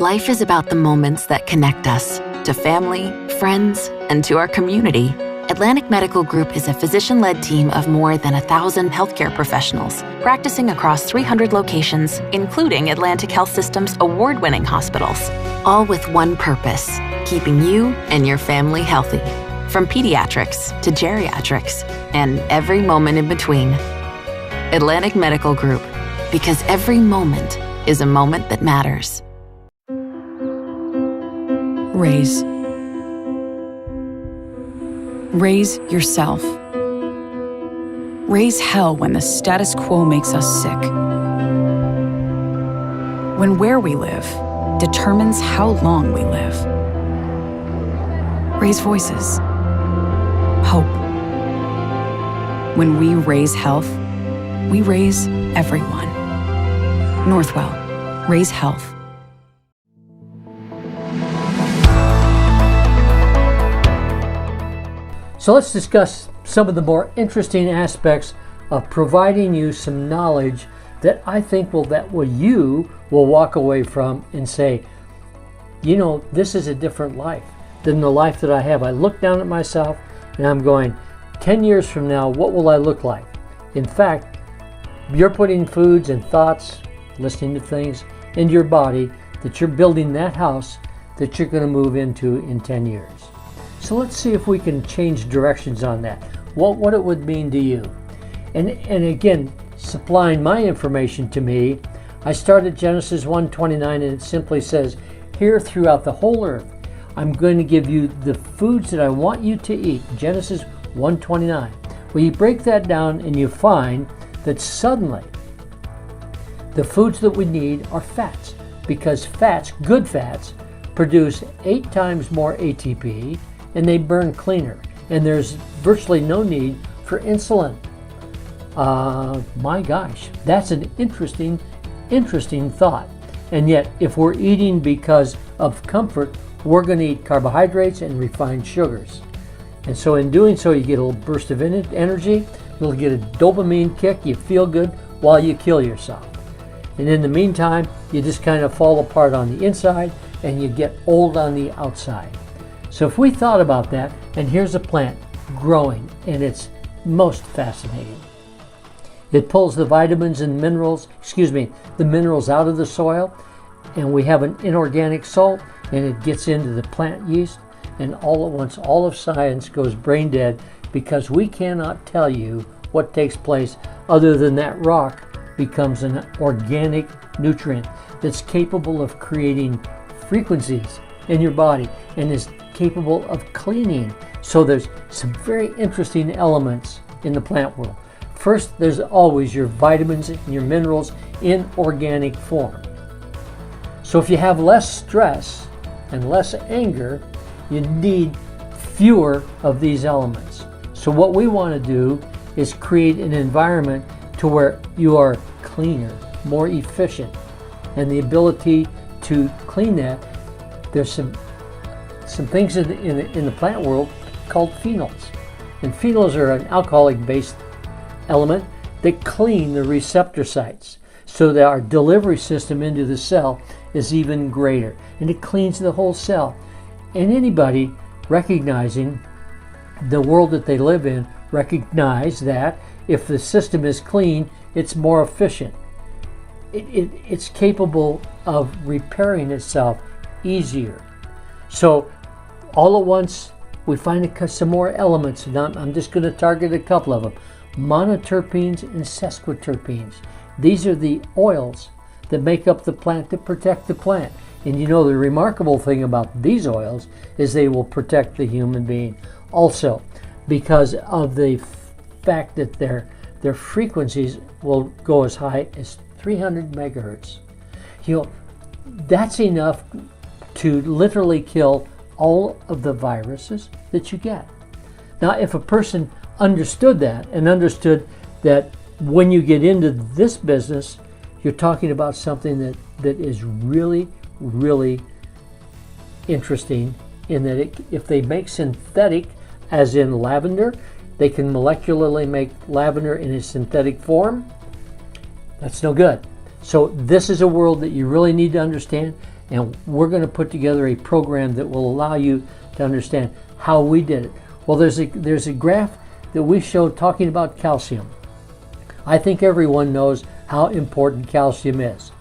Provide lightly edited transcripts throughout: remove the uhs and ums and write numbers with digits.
Life is about the moments that connect us to family, friends, and to our community. Atlantic Medical Group is a physician-led team of more than 1,000 healthcare professionals practicing across 300 locations, including Atlantic Health System's award-winning hospitals, all with one purpose: keeping you and your family healthy. From pediatrics to geriatrics and every moment in between. Atlantic Medical Group, because every moment is a moment that matters. Raise. Raise yourself. Raise hell when the status quo makes us sick. When where we live determines how long we live. Raise voices. Hope. When we raise health, we raise everyone. Northwell. Raise health. So let's discuss some of the more interesting aspects of providing you some knowledge that I think you will walk away from and say, you know, this is a different life than the life that I have. I look down at myself and I'm going, 10 years from now, what will I look like? In fact, you're putting foods and thoughts, listening to things into your body that you're building that house that you're going to move into in 10 years. So let's see if we can change directions on that. What it would mean to you. And again, supplying my information to me, I started Genesis 1:29, and it simply says, here throughout the whole earth, I'm going to give you the foods that I want you to eat. Genesis 1:29. Well, you break that down and you find that suddenly the foods that we need are fats, because fats, good fats, produce 8 times more ATP and they burn cleaner. And there's virtually no need for insulin. My gosh, that's an interesting thought. And yet, if we're eating because of comfort, we're going to eat carbohydrates and refined sugars. And so in doing so, you get a little burst of energy, you'll get a dopamine kick, you feel good while you kill yourself. And in the meantime, you just kind of fall apart on the inside and you get old on the outside. So if we thought about that, and here's a plant growing, and it's most fascinating. It pulls the vitamins and minerals, the minerals out of the soil, and we have an inorganic salt, and it gets into the plant yeast, and all at once, all of science goes brain dead, because we cannot tell you what takes place other than that rock becomes an organic nutrient that's capable of creating frequencies in your body and is capable of cleaning. So there's some very interesting elements in the plant world. First, there's always your vitamins and your minerals in organic form. So if you have less stress and less anger, you need fewer of these elements. So what we want to do is create an environment to where you are cleaner, more efficient, and the ability to clean that. There's some things in the plant world called phenols. And phenols are an alcoholic-based element that clean the receptor sites so that our delivery system into the cell is even greater. And it cleans the whole cell. And anybody recognizing the world that they live in recognize that if the system is clean, it's more efficient. It's capable of repairing itself easier. So all at once, we find some more elements, and I'm just going to target a couple of them. Monoterpenes and sesquiterpenes. These are the oils that make up the plant to protect the plant. And you know, the remarkable thing about these oils is they will protect the human being also, because of the fact that their frequencies will go as high as 300 megahertz. You know, that's enough to literally kill all of the viruses that you get. Now, if a person understood that and understood that when you get into this business, you're talking about something that is really, really interesting, in that if they make synthetic, as in lavender, they can molecularly make lavender in a synthetic form. That's no good. So this is a world that you really need to understand. And we're going to put together a program that will allow you to understand how we did it. Well, there's a graph that we showed talking about calcium. I think everyone knows how important calcium is.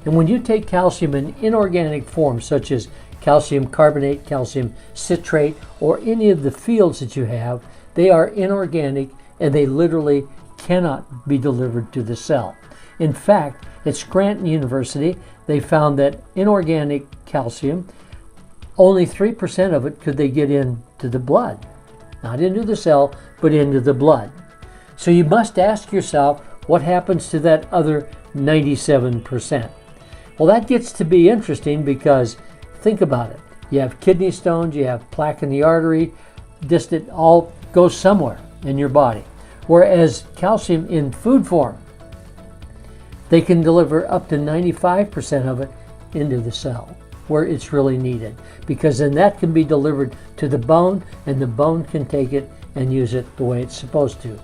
And when you take calcium in inorganic forms, such as calcium carbonate, calcium citrate, or any of the fields that you have, they are inorganic and they literally cannot be delivered to the cell. In fact, at Scranton University, they found that inorganic calcium, only 3% of it could they get into the blood. Not into the cell, but into the blood. So you must ask yourself, what happens to that other 97%? Well, that gets to be interesting because think about it. You have kidney stones, you have plaque in the artery, it all goes somewhere in your body. Whereas calcium in food form, they can deliver up to 95% of it into the cell where it's really needed, because then that can be delivered to the bone and the bone can take it and use it the way it's supposed to.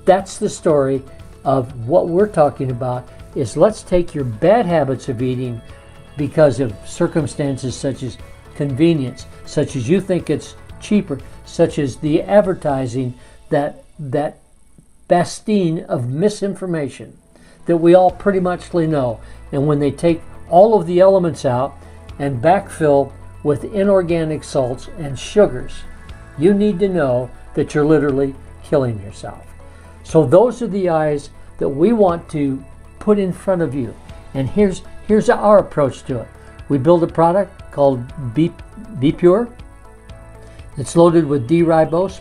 That's the story of what we're talking about. Is let's take your bad habits of eating because of circumstances such as convenience, such as you think it's cheaper, such as the advertising, that bastine of misinformation that we all pretty much know. And when they take all of the elements out and backfill with inorganic salts and sugars, you need to know that you're literally killing yourself. So those are the eyes that we want to put in front of you. And here's our approach to it. We build a product called Be Pure. It's loaded with D-ribose,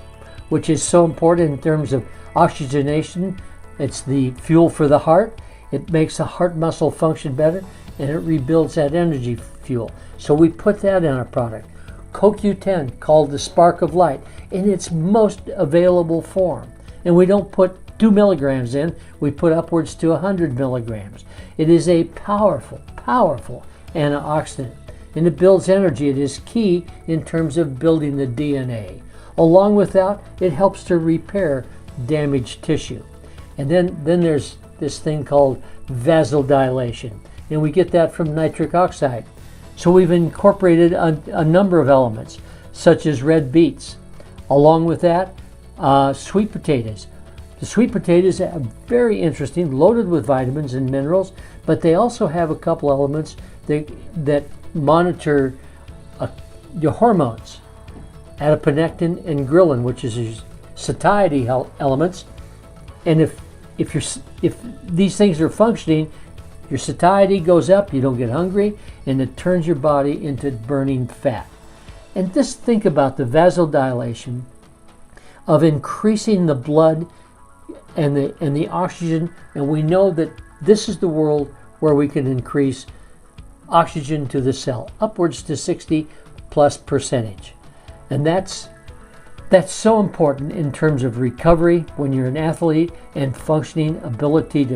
which is so important in terms of oxygenation. It's the fuel for the heart. It makes the heart muscle function better, and it rebuilds that energy fuel. So we put that in our product. CoQ10, called the Spark of Light, in its most available form. And we don't put 2 milligrams in, we put upwards to 100 milligrams. It is a powerful, powerful antioxidant, and it builds energy. It is key in terms of building the DNA. Along with that, it helps to repair damaged tissue. And then there's this thing called vasodilation, and we get that from nitric oxide. So we've incorporated a number of elements, such as red beets. Along with that, sweet potatoes. The sweet potatoes are very interesting, loaded with vitamins and minerals, but they also have a couple elements that monitor your hormones, adiponectin and ghrelin, which is your satiety elements. And if these things are functioning, your satiety goes up, you don't get hungry, and it turns your body into burning fat. And just think about the vasodilation of increasing the blood and the oxygen, and we know that this is the world where we can increase oxygen to the cell, upwards to 60+%. And that's so important in terms of recovery when you're an athlete and functioning ability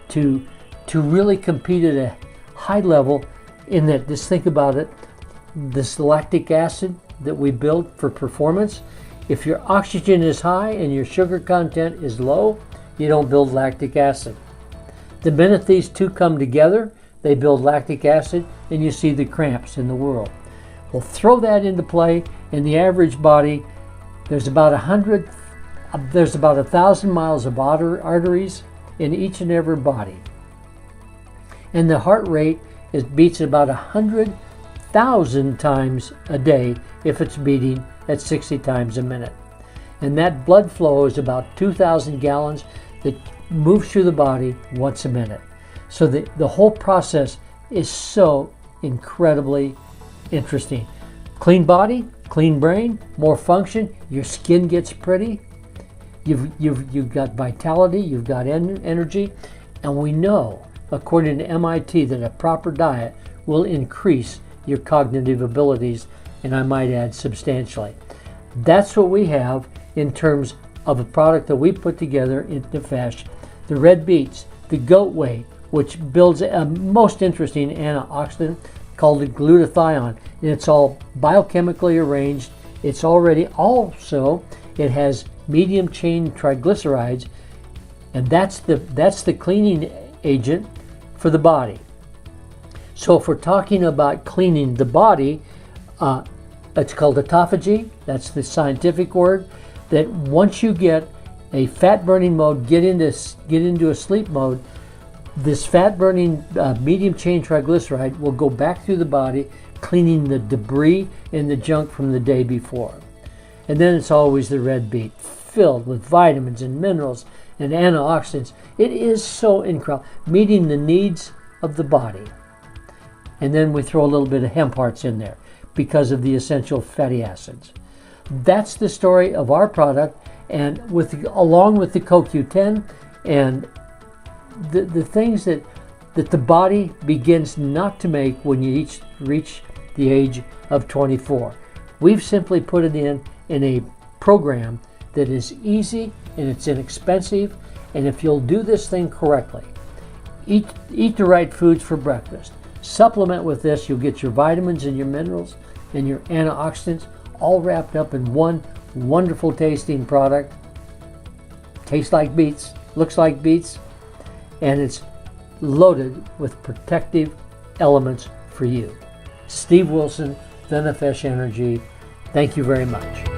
to really compete at a high level. In that, just think about it, this lactic acid that we build for performance. If your oxygen is high and your sugar content is low, you don't build lactic acid. The minute these two come together, they build lactic acid, and you see the cramps in the world. Well, throw that into play. In the average body, there's about 1,000 miles of arteries in each and every body. And the heart rate beats about 100,000 times a day if it's beating at 60 times a minute. And that blood flow is about 2,000 gallons that moves through the body once a minute. So the whole process is so incredibly interesting. Clean body, clean brain, more function, your skin gets pretty, you've got vitality, you've got energy, and we know, according to MIT, that a proper diet will increase your cognitive abilities, and I might add substantially. That's what we have in terms of a product that we put together in Nefesh. The red beets, the goat whey, which builds a most interesting antioxidant called the glutathione, and it's all biochemically arranged. It's already also, it has medium chain triglycerides, and that's the cleaning agent for the body. So if we're talking about cleaning the body, it's called autophagy. That's the scientific word. That once you get a fat burning mode, get into a sleep mode, this fat burning medium chain triglyceride will go back through the body, cleaning the debris and the junk from the day before. And then it's always the red beet, filled with vitamins and minerals and antioxidants. It is so incredible, meeting the needs of the body. And then we throw a little bit of hemp hearts in there because of the essential fatty acids. That's the story of our product, and along with the CoQ10 and the things that the body begins not to make when you reach the age of 24. We've simply put it in a program that is easy and it's inexpensive, and if you'll do this thing correctly, eat the right foods for breakfast, supplement with this, you'll get your vitamins and your minerals and your antioxidants all wrapped up in one wonderful tasting product. Tastes like beets, looks like beets, and it's loaded with protective elements for you. Steve Wilson, the Nefesh Energy. Thank you very much.